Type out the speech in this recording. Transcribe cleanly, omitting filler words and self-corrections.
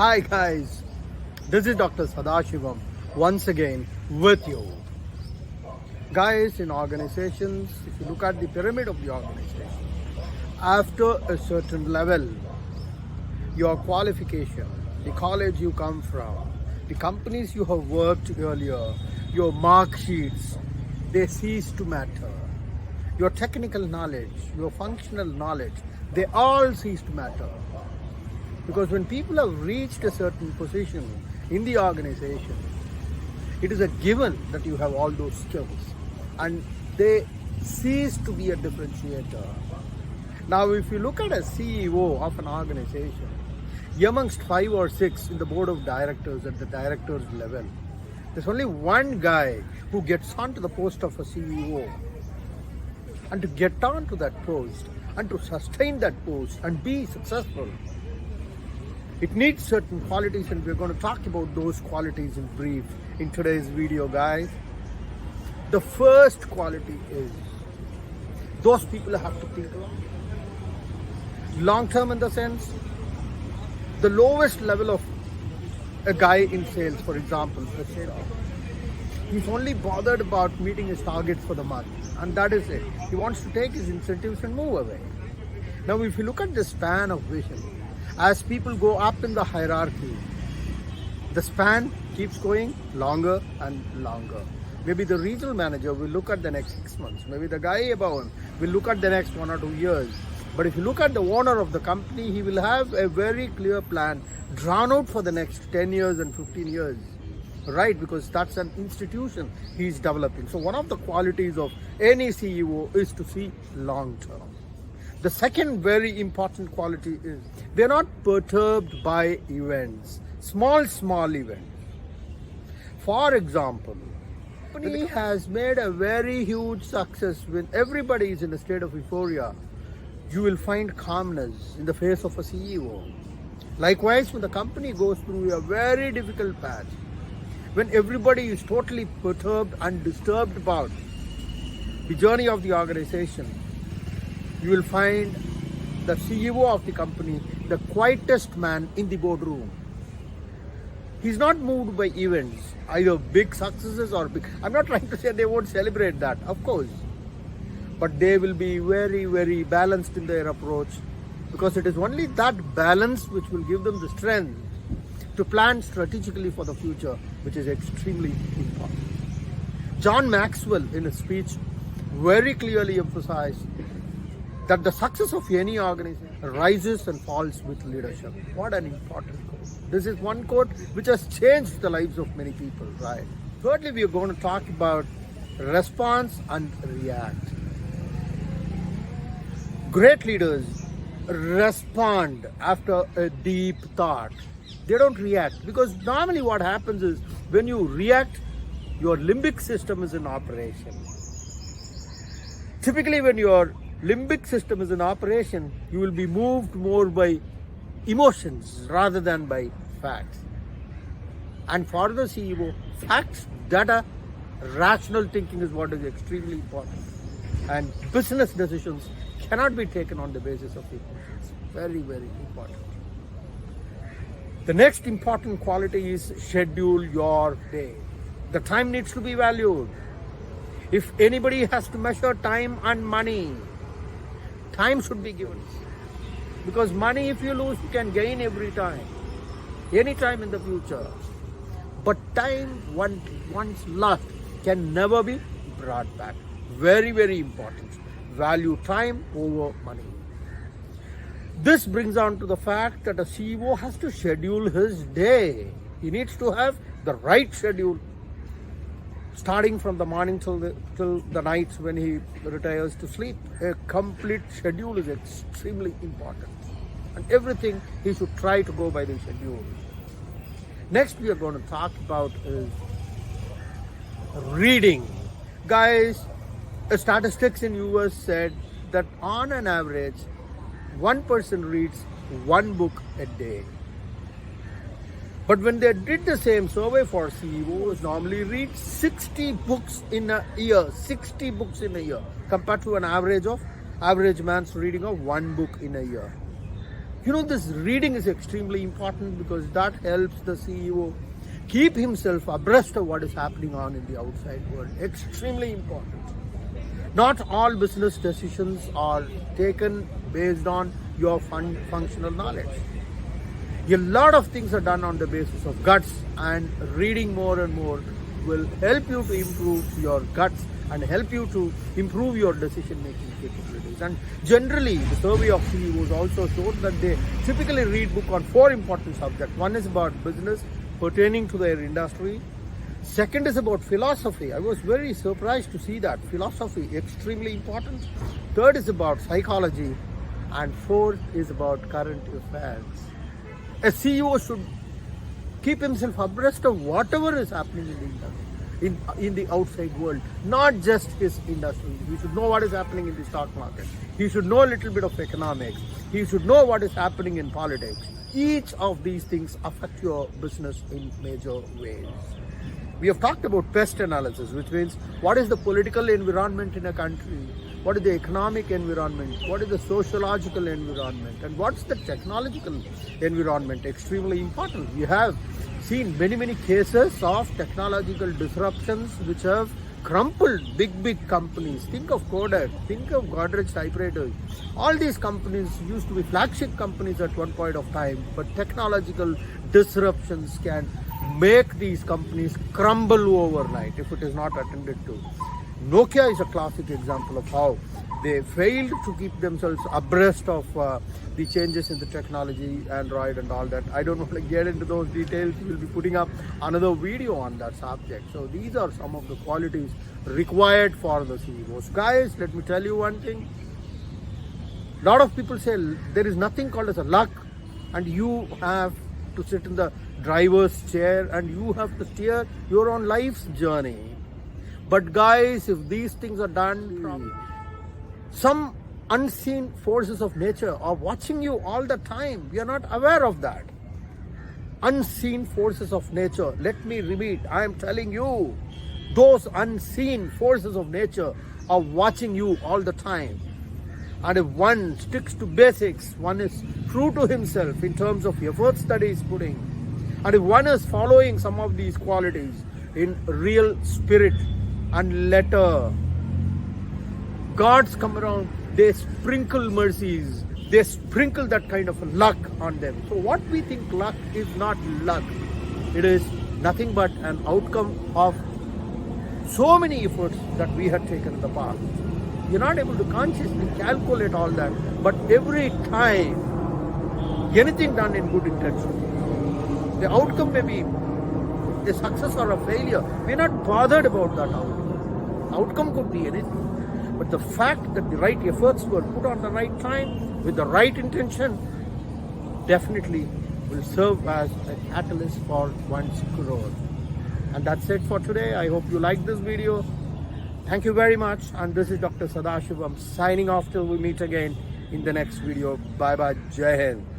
Hi guys, this is Dr. Sadashivam once again with you. Guys, in organizations, if you look at the pyramid of the organization, after a certain level, your qualification, the college you come from, the companies you have worked earlier, your mark sheets, they cease to matter. Your technical knowledge, your functional knowledge, they all cease to matter. Because when people have reached a certain position in the organization, it is a given that you have all those skills and they cease to be a differentiator. Now, if you look at a CEO of an organization, amongst 5 or 6 in the board of directors at the directors level, there's only one guy who gets onto the post of a CEO. And to get onto that post and to sustain that post and be successful, it needs certain qualities, and we're going to talk about those qualities in brief in today's video, guys. The first quality is those people have to think long term, in the sense the lowest level of a guy in sales, for example, he's only bothered about meeting his targets for the month, and that is it. He wants to take his incentives and move away. Now, if you look at the span of vision, as people go up in the hierarchy, the span keeps going longer and longer. Maybe the regional manager will look at the next 6 months. Maybe the guy above him will look at the next 1 or 2 years. But if you look at the owner of the company, he will have a very clear plan drawn out for the next 10 years and 15 years. Right? Because that's an institution he's developing. So one of the qualities of any CEO is to see long term. The second very important quality is they're not perturbed by events, small events. For example, company has made a very huge success when everybody is in a state of euphoria. You will find calmness in the face of a CEO. Likewise, when the company goes through a very difficult patch, when everybody is totally perturbed and disturbed about the journey of the organization, you will find the CEO of the company the quietest man in the boardroom. He's not moved by events, either big successes or big. I'm not trying to say they won't celebrate that, of course. But they will be very, very balanced in their approach, because it is only that balance which will give them the strength to plan strategically for the future, which is extremely important. John Maxwell, in a speech, very clearly emphasized that the success of any organization rises and falls with leadership. What an important quote. This is one quote which has changed the lives of many people, right? Thirdly, we are going to talk about response and react. Great leaders respond after a deep thought. They don't react, because normally what happens is when you react, your limbic system is in operation. Typically, when your limbic system is in operation, you will be moved more by emotions rather than by facts. And for the CEO, facts, data, rational thinking is what is extremely important. And business decisions cannot be taken on the basis of emotions. Very, very important. The next important quality is schedule your day. The time needs to be valued. If anybody has to measure time and money, time should be given. Because money, if you lose, you can gain every time, any time in the future. But time once lost can never be brought back. Very, very important. Value time over money. This brings on to the fact that a CEO has to schedule his day. He needs to have the right schedule, starting from the morning till the nights when he retires to sleep. A complete schedule is extremely important. And everything he should try to go by the schedule. Next we are going to talk about is reading. Guys, statistics in US said that on an average, one person reads 1 book a day. But when they did the same survey for CEOs, normally read 60 books in a year, 60 books in a year, compared to an average man's reading of 1 book in a year. This reading is extremely important because that helps the CEO keep himself abreast of what is happening on in the outside world. Extremely important. Not all business decisions are taken based on your functional knowledge. A lot of things are done on the basis of guts, and reading more and more will help you to improve your guts and help you to improve your decision-making capabilities. And generally, the survey of CEOs also showed that they typically read book on 4 important subjects. One is about business pertaining to their industry. Second is about philosophy. I was very surprised to see that. Philosophy, extremely important. Third is about psychology. And fourth is about current affairs. A CEO should keep himself abreast of whatever is happening in the industry, in the outside world, not just his industry. He should know what is happening in the stock market. He should know a little bit of economics. He should know what is happening in politics. Each of these things affect your business in major ways. We have talked about pest analysis, which means what is the political environment in a country, what is the economic environment, what is the sociological environment, and what's the technological environment. Extremely important. We have seen many cases of technological disruptions which have crumpled big companies. Think of Kodak, think of Godrej typewriters. All these companies used to be flagship companies at one point of time, but technological disruptions can make these companies crumble overnight if it is not attended to. Nokia is a classic example of how they failed to keep themselves abreast of the changes in the technology, Android and all that. I don't want to get into those details. We'll be putting up another video on that subject. So these are some of the qualities required for the CEOs. Guys, let me tell you one thing. A lot of people say there is nothing called as a luck, and you have to sit in the driver's chair and you have to steer your own life's journey. But guys, if these things are done from some unseen forces of nature are watching you all the time, we are not aware of that. Unseen forces of nature. Let me repeat, I am telling you, those unseen forces of nature are watching you all the time. And if one sticks to basics, one is true to himself in terms of efforts that he is putting, and if one is following some of these qualities in real spirit and letter, gods come around, they sprinkle mercies, they sprinkle that kind of luck on them. So what we think luck is not luck. It is nothing but an outcome of so many efforts that we had taken in the past. You're not able to consciously calculate all that, but every time anything done in good intention, the outcome may be a success or a failure. We're not bothered about that outcome. Outcome could be anything. But the fact that the right efforts were put on the right time, with the right intention, definitely will serve as a catalyst for one's growth. And that's it for today. I hope you liked this video. Thank you very much. And this is Dr. Sadashivam signing off till we meet again in the next video. Bye bye. Jai Hind.